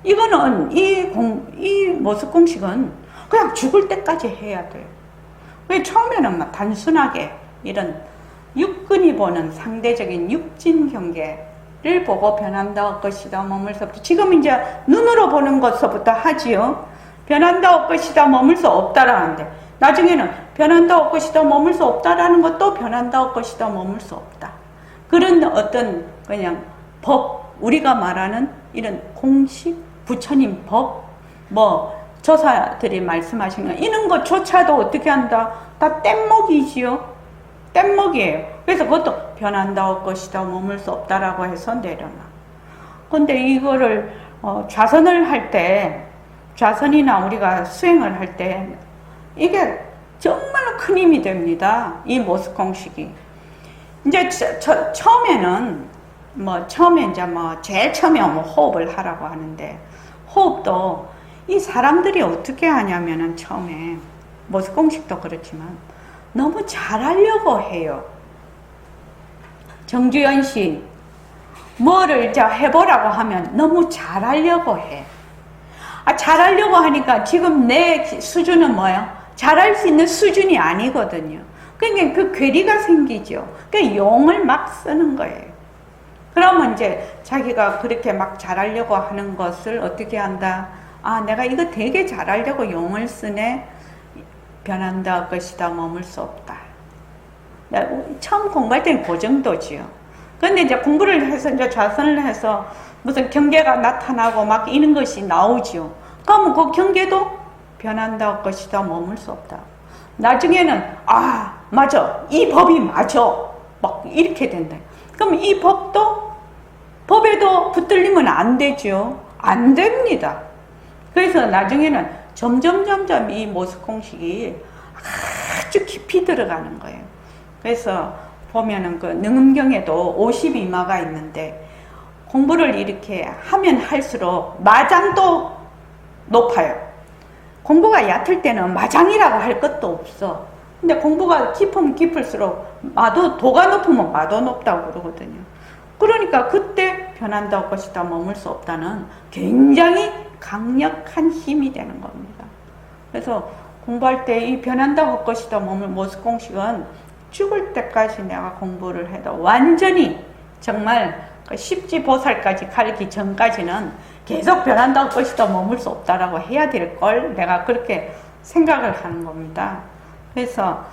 이거는 이 모습 공식은 그냥 죽을 때까지 해야 돼요. 왜 처음에는 막 단순하게 이런 육근이 보는 상대적인 육진 경계를 보고 변한다 할 것이다 머물 수 없다. 지금 이제 눈으로 보는 것서부터 하지요. 변한다 할 것이다 머물 수 없다라는데 나중에는 변한다 할 것이다 머물 수 없다라는 것도 변한다 할 것이다 머물 수 없다. 그런 어떤 그냥 법, 우리가 말하는 이런 공식, 부처님 법, 뭐 조사들이 말씀하신 거 이런 것조차도 어떻게 한다? 다 뗏목이지요. 뗏목이에요. 그래서 그것도 변한다 할 것이다 머물 수 없다라고 해서 내려놔. 근데 이거를 좌선을 할 때, 좌선이나 우리가 수행을 할 때 이게 정말로 큰 힘이 됩니다. 이 모습 공식이. 이제 처음에는 처음에 이제 제일 처음에 호흡을 하라고 하는데 호흡도 이 사람들이 어떻게 하냐면은 처음에 모습 공식도 그렇지만 너무 잘하려고 해요. 정주현 씨 뭐를 이제 해보라고 하면 너무 잘하려고 해. 잘하려고 하니까 지금 내 수준은 뭐예요? 잘할 수 있는 수준이 아니거든요. 그러니까 그 괴리가 생기죠. 그러니까 용을 막 쓰는 거예요. 그러면 이제 자기가 그렇게 막 잘하려고 하는 것을 어떻게 한다? 내가 이거 되게 잘하려고 용을 쓰네. 변한다 할 것이다 머물 수 없다. 처음 공부할 때는 그 정도지요. 근데 이제 공부를 해서 이제 좌선을 해서 무슨 경계가 나타나고 막 이런 것이 나오지요. 그러면 그 경계도 변한다 할 것이다 머물 수 없다. 나중에는 맞아. 이 법이 맞아. 막 이렇게 된다. 그럼 이 법에도 붙들리면 안 되죠. 안 됩니다. 그래서 나중에는 점점 이 모습 공식이 아주 깊이 들어가는 거예요. 그래서 보면은 그 능음경에도 52마가 있는데 공부를 이렇게 하면 할수록 마장도 높아요. 공부가 얕을 때는 마장이라고 할 것도 없어. 근데 공부가 깊으면 깊을수록 도가 높으면 마도 높다고 그러거든요. 그러니까 그때 변한다 할 것이다 머물 수 없다는 굉장히 강력한 힘이 되는 겁니다. 그래서 공부할 때 이 변한다 할 것이다 머물 모습 공식은 죽을 때까지 내가 공부를 해도 완전히 정말 십지보살까지 가기 전까지는 계속 변한다 할 것이다 머물 수 없다라고 해야 될 걸 내가 그렇게 생각을 하는 겁니다. 그래서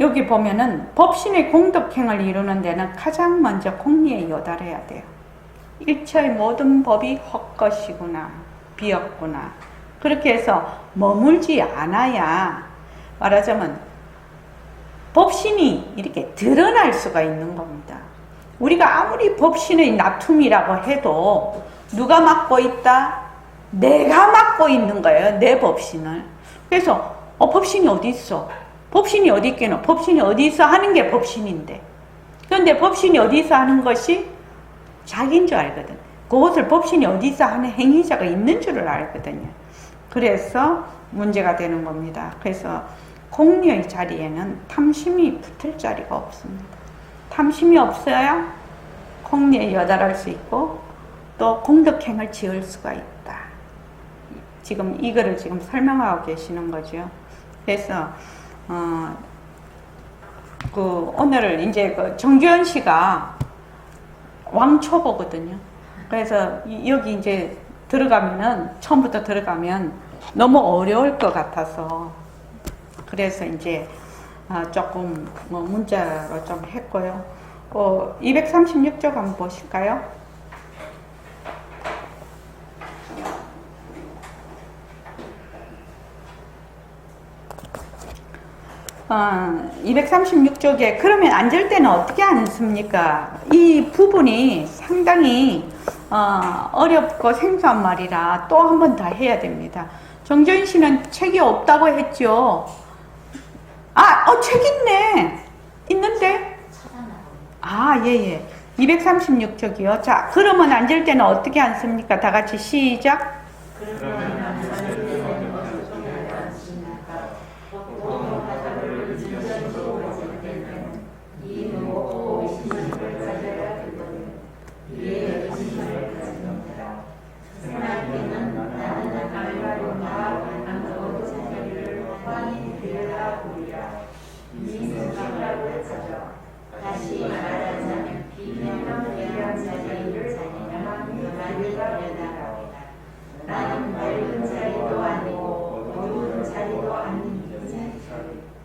여기 보면은 법신의 공덕행을 이루는 데는 가장 먼저 공리에 요달해야 돼요. 일체의 모든 법이 헛것이구나, 비었구나. 그렇게 해서 머물지 않아야 말하자면 법신이 이렇게 드러날 수가 있는 겁니다. 우리가 아무리 법신의 나툼이라고 해도 누가 맡고 있다? 내가 맡고 있는 거예요. 내 법신을. 그래서 법신이 어디 있어? 법신이 어디 있겠노? 법신이 어디 있어 하는 게 법신인데. 그런데 법신이 어디 있어 하는 것이 자기인 줄 알거든. 그것을 법신이 어디 있어 하는 행위자가 있는 줄을 알거든요. 그래서 문제가 되는 겁니다. 그래서 공리의 자리에는 탐심이 붙을 자리가 없습니다. 탐심이 없어야 공리에 여달할 수 있고 또 공덕행을 지을 수가 있다. 지금 이거를 지금 설명하고 계시는 거죠. 그래서 오늘 이제 정주현 씨가 왕초보거든요. 그래서 여기 이제 들어가면은 처음부터 들어가면 너무 어려울 것 같아서 그래서 이제 조금 문자로 좀 했고요. 236쪽 한번 보실까요? 236쪽에 그러면 앉을 때는 어떻게 앉습니까? 이 부분이 상당히 어렵고 생소한 말이라 또 한 번 더 해야 됩니다. 정재인 씨는 책이 없다고 했죠. 책 있네. 있는데? 예. 236쪽이요. 자, 그러면 앉을 때는 어떻게 앉습니까? 다 같이 시작. 다시 말하자면 비명령 대한 자리를 나는 밝은 자리도 아니고 어두운 자리도 아닌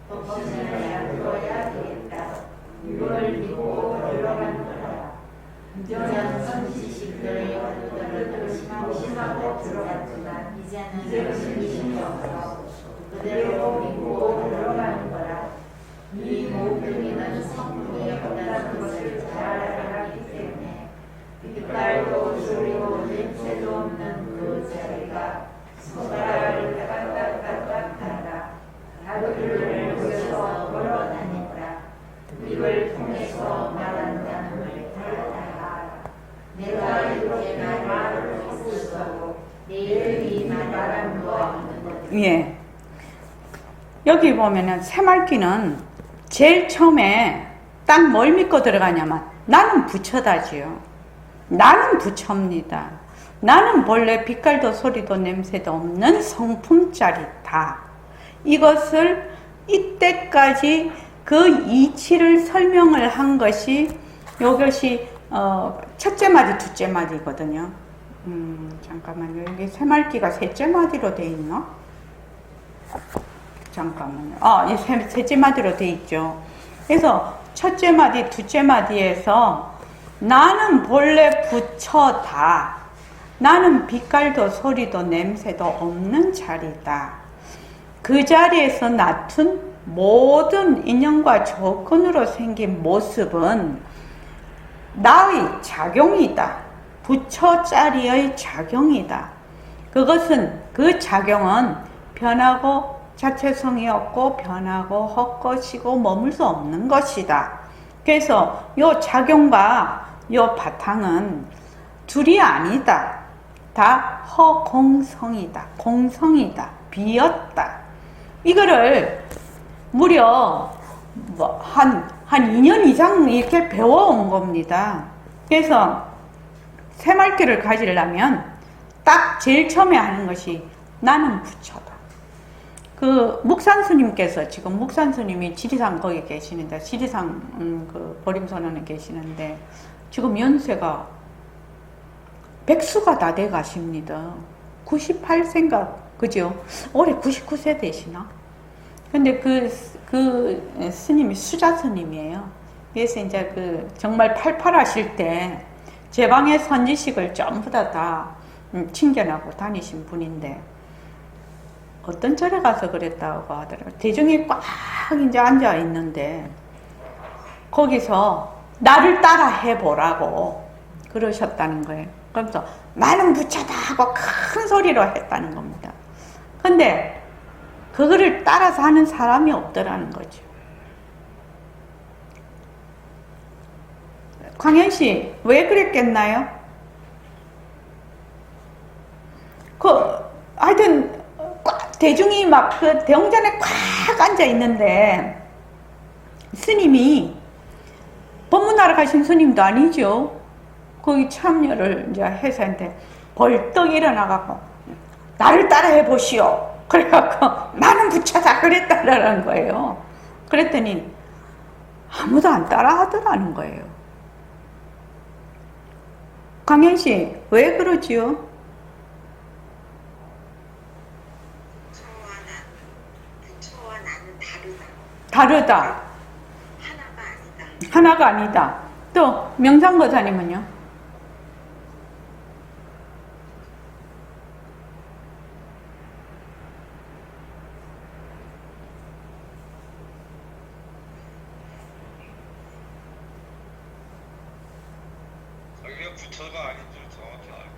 덕심을 약도야 되겠다. 이걸 믿고 들어가는 거라. 전선 지식들의 어두들을 심하고 들어갔지만 이제는 심심이 없어 그대로 믿고 들어가는 거라. 이 모든 이는 성품이 없다는 것을 잘 알았기 때문에 빛깔도 소리도 냄새도 없는 그 자리가 손가락을 까딱까딱하다. 다리를 모여서 걸어다니라. 입을 통해서 말한다는 걸 달라하라. 내가 이렇게 말을 했었고 내일이 말함도 없는 것. 예. 여기 보면은 새말귀는 제일 처음에 딱 뭘 믿고 들어가냐면 나는 부처다지요. 나는 부처입니다. 나는 본래 빛깔도 소리도 냄새도 없는 성품짜리다. 이것을 이때까지 그 이치를 설명을 한 것이 이것이 첫째 마디, 둘째 마디거든요. 잠깐만요. 여기 새말귀가 셋째 마디로 돼 있나? 잠깐만요. 셋째 마디로 돼 있죠. 그래서 첫째 마디, 둘째 마디에서 나는 본래 부처다. 나는 빛깔도 소리도 냄새도 없는 자리다. 그 자리에서 나툰 모든 인연과 조건으로 생긴 모습은 나의 작용이다. 부처 자리의 작용이다. 그 작용은 변하고 자체성이 없고 변하고 헛것이고 머물 수 없는 것이다. 그래서 요 작용과 요 바탕은 둘이 아니다. 다 허공성이다. 공성이다. 비었다. 이거를 무려 한 2년 이상 이렇게 배워온 겁니다. 그래서 새말귀를 가지려면 딱 제일 처음에 하는 것이 나는 부처다. 그 묵산 스님께서 지금 묵산 스님이 지리산 거기 계시는데 지리산 그 보림선언에 계시는데 지금 연세가 백수가 다 돼 가십니다. 98세인가 그죠? 올해 99세 되시나? 근데 그 스님이 수자 스님이에요. 그래서 이제 그 정말 팔팔하실 때 제 방에 선지식을 전부 다 챙겨나고 다니신 분인데 어떤 절에 가서 그랬다고 하더라고요. 대중이 꽉 이제 앉아 있는데 거기서 나를 따라 해보라고 그러셨다는 거예요. 그래서 나는 부처다 하고 큰 소리로 했다는 겁니다. 근데 그거를 따라서 하는 사람이 없더라는 거죠. 광현 씨, 왜 그랬겠나요? 하여튼 대중이 막 그 대웅전에 꽉 앉아 있는데 스님이 법문하러 가신 스님도 아니죠. 거기 참여를 이제 해서 한테 벌떡 일어나갖고 나를 따라해 보시오. 그래갖고 나는 부처다 그랬다라는 거예요. 그랬더니 아무도 안 따라하더라는 거예요. 광현씨, 왜 그러지요? 부처와 나는 다르다. 다르다. 하나가 아니다. 하나가 아니다. 또 명상거사님은요? 자기가 부처가 아닌 줄 정확히 알고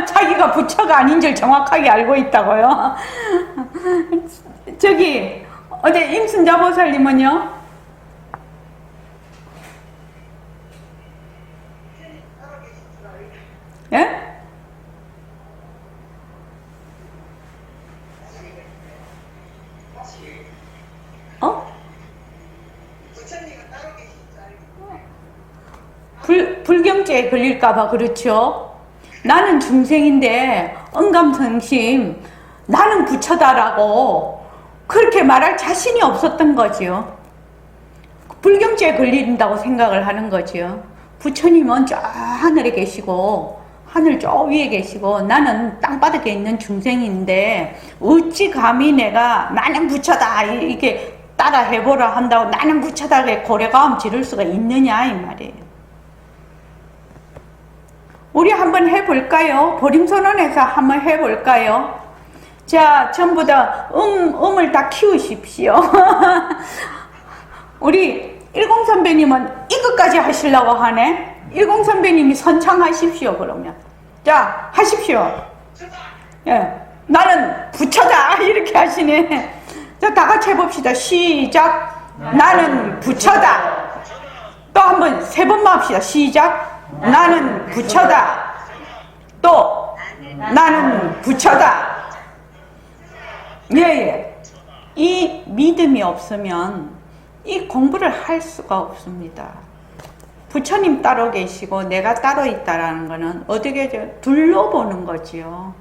자기가 부처가 아닌 줄 정확하게 알고 있다고요. 저기 어제 임순자 보살님은요? 예? 어? 불경죄에 걸릴까봐 그렇죠. 나는 중생인데 언감성심 나는 부처다라고 그렇게 말할 자신이 없었던 거지요. 불경죄에 걸린다고 생각을 하는 거지요. 부처님은 저 하늘에 계시고 하늘 저 위에 계시고 나는 땅바닥에 있는 중생인데 어찌 감히 내가 나는 부처다 이게 따라 해보라 한다고 나는 부처다 고래가움 지를 수가 있느냐 이 말이에요. 우리 한번 해볼까요? 보림선언에서 한번 해볼까요? 자, 전부 다 음을 다 키우십시오. 우리 일공 선배님은 이것까지 하시려고 하네. 일공 선배님이 선창하십시오. 그러면 자 하십시오. 예, 나는 부처다 이렇게 하시네. 자, 다 같이 해봅시다. 시작. 나는 부처다. 또 한번 세 번만 합시다. 시작. 나는 부처다. 또 나는 부처다. 예예. 이 믿음이 없으면 이 공부를 할 수가 없습니다. 부처님 따로 계시고 내가 따로 있다라는 거는 어떻게 둘러보는 거지요.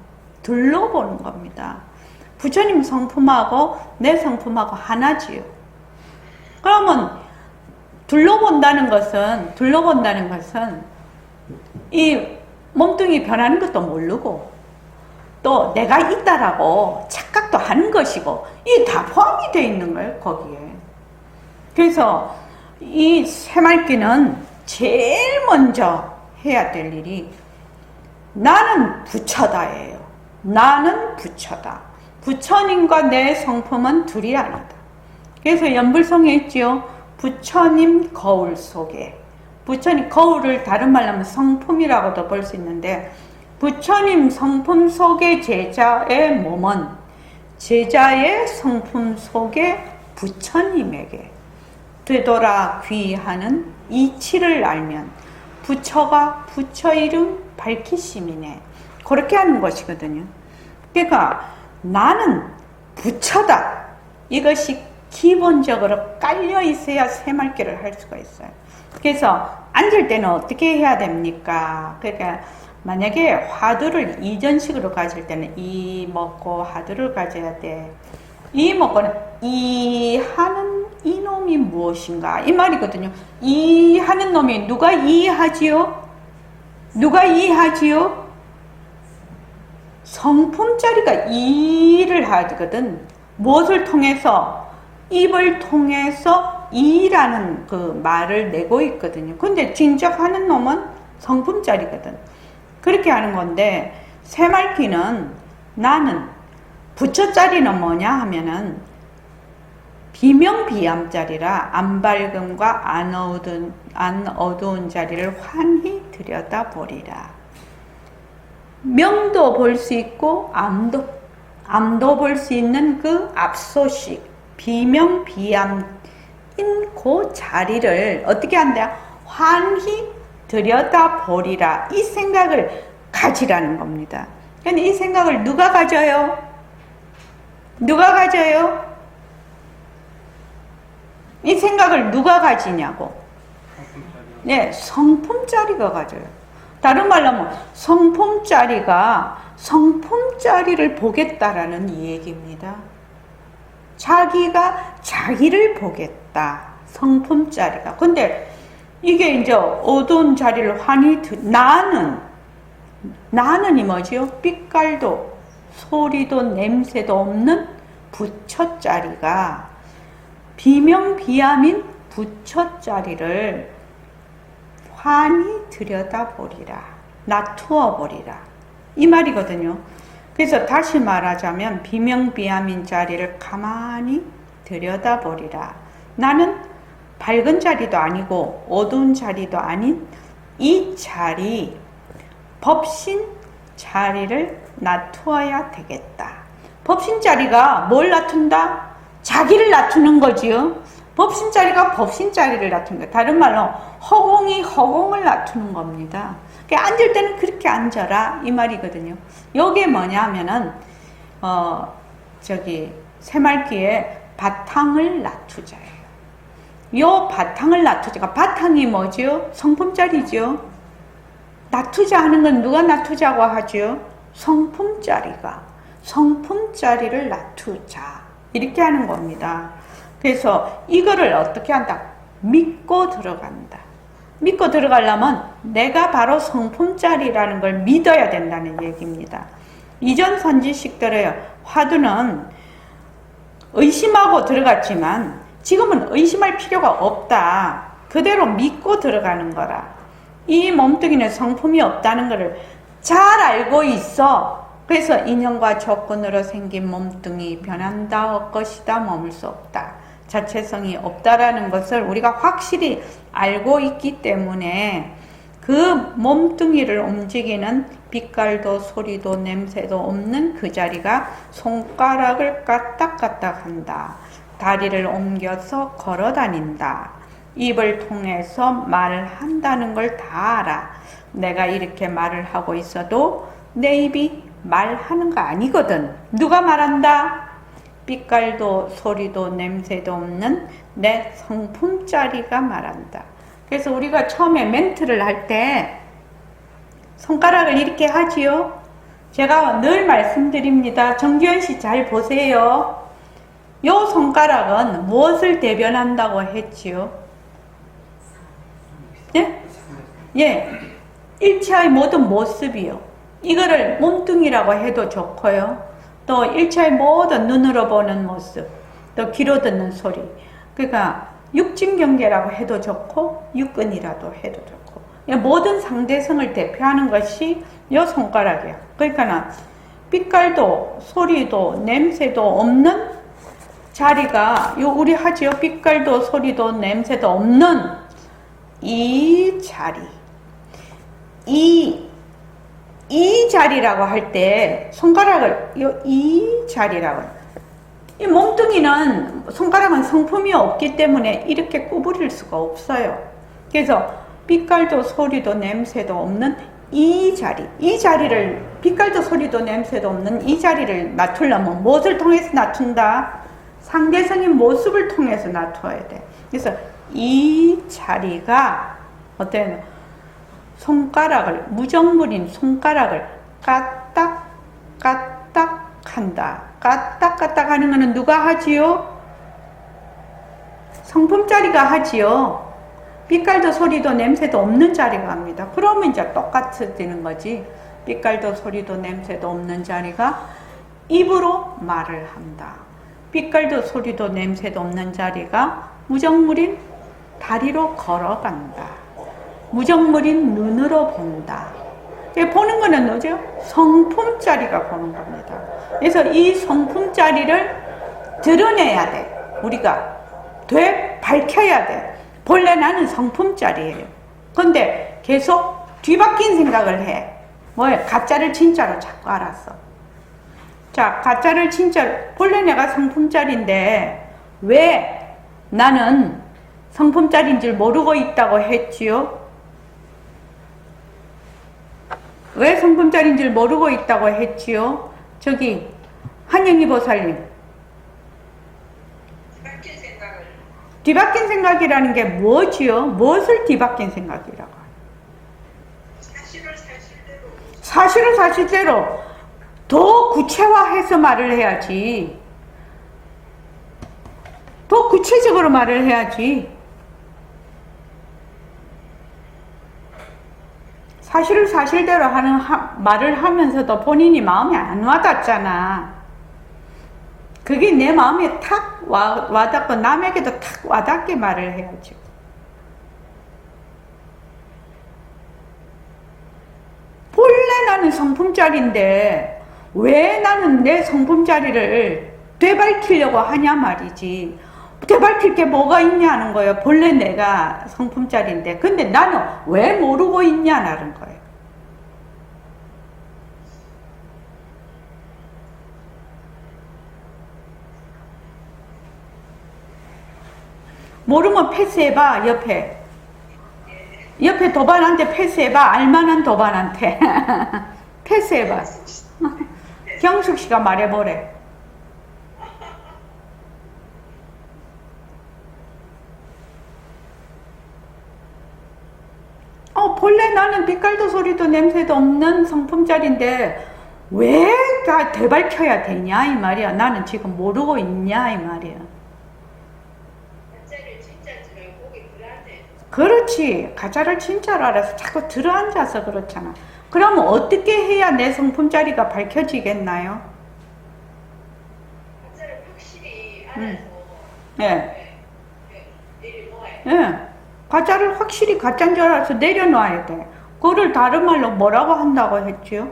둘러보는 겁니다. 부처님 성품하고 내 성품하고 하나지요. 그러면 둘러본다는 것은 이 몸뚱이 변하는 것도 모르고 또 내가 있다라고 착각도 하는 것이고 이게 다 포함이 되어 있는 거예요. 거기에. 그래서 이 새말기는 제일 먼저 해야 될 일이 나는 부처다예요. 나는 부처다. 부처님과 내 성품은 둘이 하나다. 그래서 연불성에 있지요. 부처님 거울 속에. 부처님 거울을 다른 말로 하면 성품이라고도 볼 수 있는데 부처님 성품 속의 제자의 몸은 제자의 성품 속의 부처님에게 되돌아 귀하는 이치를 알면 부처가 부처 이름 밝히심이네. 그렇게 하는 것이거든요. 그러니까 나는 부처다. 이것이 기본적으로 깔려 있어야 새말기를 할 수가 있어요. 그래서 앉을 때는 어떻게 해야 됩니까? 그러니까 만약에 화두를 이전식으로 가질 때는 이 먹고 화두를 가져야 돼. 이 먹고는 이 하는 이놈이 무엇인가 이 말이거든요. 이 하는 놈이 누가 이해하지요? 누가 이해하지요? 성품자리가 이를 하거든. 무엇을 통해서? 입을 통해서 이라는 그 말을 내고 있거든요. 근데 진작 하는 놈은 성품자리거든. 그렇게 하는 건데 새말기는 나는 부처자리는 뭐냐 하면은 비명비암자리라 안 밝음과 안 어두운 자리를 환히 들여다보리라. 명도 볼 수 있고 암도 볼 수 있는 그 압소식 비명비암인 그 자리를 어떻게 한대요? 환히 들여다보리라. 이 생각을 가지라는 겁니다. 근데 이 생각을 누가 가져요? 누가 가져요? 이 생각을 누가 가지냐고. 네, 성품자리가 가져요. 다른 말로 하면 성품자리가 성품자리를 보겠다라는 이 얘기입니다. 자기가 자기를 보겠다. 성품자리가. 근데 이게 이제 어두운 자리를 환히 나는이 뭐지요? 빛깔도 소리도 냄새도 없는 부처자리가 비명비암인 부처자리를 환히 들여다보리라. 놔두어보리라. 이 말이거든요. 그래서 다시 말하자면 비명비암인 자리를 가만히 들여다보리라. 나는 밝은 자리도 아니고 어두운 자리도 아닌 이 자리, 법신 자리를 놔두어야 되겠다. 법신자리가 뭘 놔둔다? 자기를 놔두는 거지요. 법신자리가 법신자리를 놔두는 거예요. 다른 말로 허공이 허공을 놔두는 겁니다. 그러니까 앉을 때는 그렇게 앉아라 이 말이거든요. 이게 뭐냐면은 새말기에 바탕을 놔두자예요. 요 바탕을 놔두자가 바탕이 뭐죠? 성품자리죠. 놔두자 하는 건 누가 놔두자고 하죠? 성품자리가. 성품자리를 놔두자 이렇게 하는 겁니다. 그래서 이거를 어떻게 한다? 믿고 들어간다. 믿고 들어가려면 내가 바로 성품자리라는 걸 믿어야 된다는 얘기입니다. 이전 선지식들의 화두는 의심하고 들어갔지만 지금은 의심할 필요가 없다. 그대로 믿고 들어가는 거라. 이 몸뚱이는 성품이 없다는 것을 잘 알고 있어. 그래서 인연과 조건으로 생긴 몸뚱이 변한다 헛것이다 머물 수 없다. 자체성이 없다라는 것을 우리가 확실히 알고 있기 때문에 그 몸뚱이를 움직이는 빛깔도 소리도 냄새도 없는 그 자리가 손가락을 까딱까딱 한다. 다리를 옮겨서 걸어 다닌다. 입을 통해서 말을 한다는 걸 다 알아. 내가 이렇게 말을 하고 있어도 내 입이 말하는 거 아니거든. 누가 말한다? 빛깔도 소리도 냄새도 없는 내 성품자리가 말한다. 그래서 우리가 처음에 멘트를 할 때 손가락을 이렇게 하지요. 제가 늘 말씀드립니다. 정규현 씨 잘 보세요. 요 손가락은 무엇을 대변한다고 했지요? 예? 예. 일체의 모든 모습이요. 이거를 몸뚱이라고 해도 좋고요. 또 일체의 모든 눈으로 보는 모습, 또 귀로 듣는 소리. 그러니까 육진경계라고 해도 좋고 육근이라도 해도 좋고 모든 상대성을 대표하는 것이 이 손가락이야. 그러니까 빛깔도 소리도 냄새도 없는 자리가 우리 하지요. 빛깔도 소리도 냄새도 없는 이 자리. 이 자리라고 할 때 손가락을 이 자리라고 해요. 이 몸뚱이는 손가락은 성품이 없기 때문에 이렇게 구부릴 수가 없어요. 그래서 빛깔도 소리도 냄새도 없는 이 자리를 빛깔도 소리도 냄새도 없는 이 자리를 놔두려면 무엇을 통해서 놔둔다? 상대성인 모습을 통해서 놔둬야 돼. 그래서 이 자리가 어때요? 손가락을 무정물인 손가락을 까딱까딱 한다. 까딱까딱 하는 거는 누가 하지요? 성품자리가 하지요. 빛깔도 소리도 냄새도 없는 자리가 합니다. 그러면 이제 똑같아지는 거지. 빛깔도 소리도 냄새도 없는 자리가 입으로 말을 한다. 빛깔도 소리도 냄새도 없는 자리가 무정물인 다리로 걸어간다. 무정물인 눈으로 본다. 보는 거는 뭐죠? 성품자리가 보는 겁니다. 그래서 이 성품자리를 드러내야 돼. 우리가 밝혀야 돼. 본래 나는 성품자리예요. 근데 계속 뒤바뀐 생각을 해. 뭐예요? 가짜를 진짜로 자꾸 알았어. 자, 가짜를 진짜 본래 내가 성품자리인데 왜 나는 성품자리인 줄 모르고 있다고 했지요? 왜 성품자리인 줄 모르고 있다고 했지요? 저기 한영희 보살님. 뒤바뀐 생각을. 뒤바뀐 생각이라는 게 뭐지요? 무엇을 뒤바뀐 생각이라고 해요? 사실을 사실대로. 사실을 사실대로 더 구체화해서 말을 해야지. 더 구체적으로 말을 해야지. 사실을 사실대로 하는 말을 하면서도 본인이 마음에 안 와닿잖아. 그게 내 마음에 탁 와닿고 남에게도 탁 와닿게 말을 해야지. 본래 나는 성품자리인데 왜 나는 내 성품자리를 되밝히려고 하냐 말이지. 되밝힐 게 뭐가 있냐는 거예요. 본래 내가 성품자리인데 근데 나는 왜 모르고 있냐는 거예요. 모르면 패스해봐, 옆에. 옆에 도반한테 패스해봐, 알만한 도반한테. 패스해봐. 경숙 씨가 말해보래. 본래 나는 빛깔도 소리도 냄새도 없는 상품짜리인데 왜 다 되밟혀야 되냐 이 말이야. 나는 지금 모르고 있냐 이 말이야. 가짜를 진짜인 줄 알고 거기 들어왔네. 그렇지. 가짜를 진짜로 알아서 자꾸 들어앉아서 그렇잖아. 그러면 어떻게 해야 내 상품짜리가 밝혀지겠나요? 가짜를 확실히 알아서 예. 내려놓아야 예. 가짜를 확실히 가짜인 줄 알아서 내려놔야 돼. 그거를 다른 말로 뭐라고 한다고 했지요?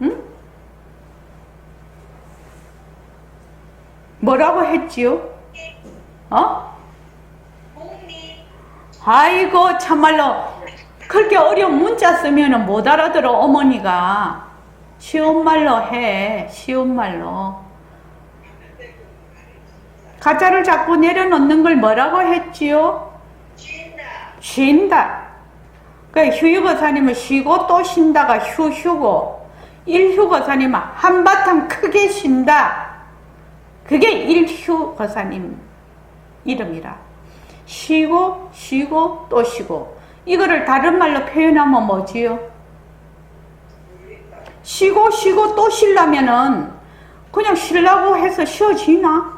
응? 뭐라고 했지요? 어? 공리 아이고 참말로 그렇게 어려운 문자 쓰면 못 알아들어 어머니가. 쉬운 말로 해. 쉬운 말로. 가짜를 자꾸 내려놓는 걸 뭐라고 했지요? 쥐인다. 쉰다. 그러니까 휴유거사님은 쉬고 또 쉰다가 휴고, 일휴거사님은 한바탕 크게 쉰다. 그게 일휴거사님 이름이라. 쉬고 또 쉬고. 이거를 다른 말로 표현하면 뭐지요? 쉬고 또 쉬려면은 그냥 쉬려고 해서 쉬어지나?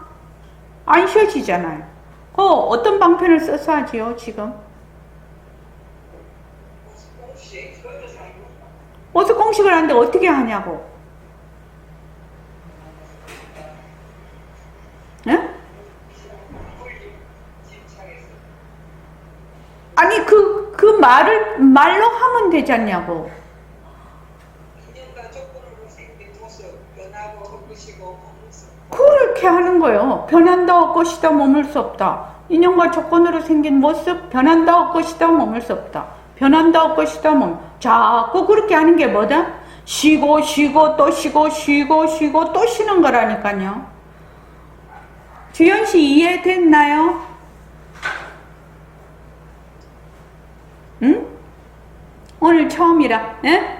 안 쉬어지잖아요. 어떤 방편을 써서 하지요, 지금? 공식 그것도 살고 어서 공식을 하는데 어떻게 하냐고. 예? 집착해서 아니, 그 말로 하면 되지 않냐고. 2년간 조건으로 생긴 모습 변하고 헛것이고 허무스 그렇게 하는 거예요. 변한다, 엇것이다, 머물 수 없다. 인연과 조건으로 생긴 모습, 변한다, 엇것이다, 머물 수 없다. 변한다, 엇것이다, 머물. 자꾸 그렇게 하는 게 뭐다? 쉬고 또 쉬고 또 쉬는 거라니까요. 주연 씨 이해됐나요? 응? 오늘 처음이라, 예?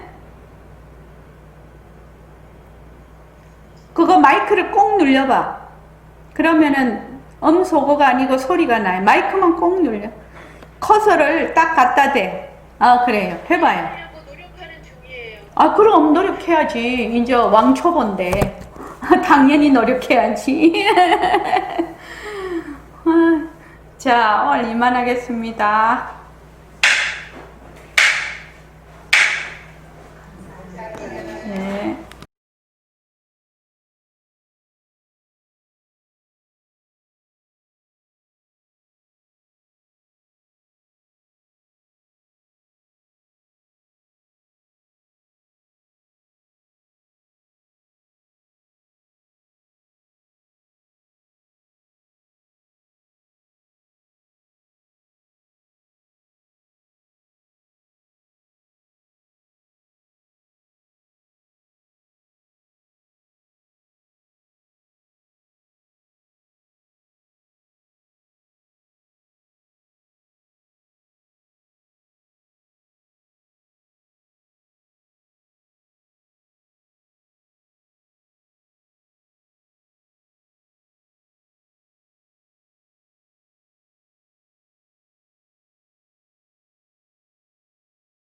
그거 마이크를 꼭 눌려봐. 그러면은 음소거가 아니고 소리가 나요. 마이크만 꼭 눌려. 커서를 딱 갖다 대. 그래요. 해봐요. 하려고 노력하는 중이에요. 그럼 노력해야지. 이제 왕초보인데. 당연히 노력해야지. 자, 오늘 이만하겠습니다.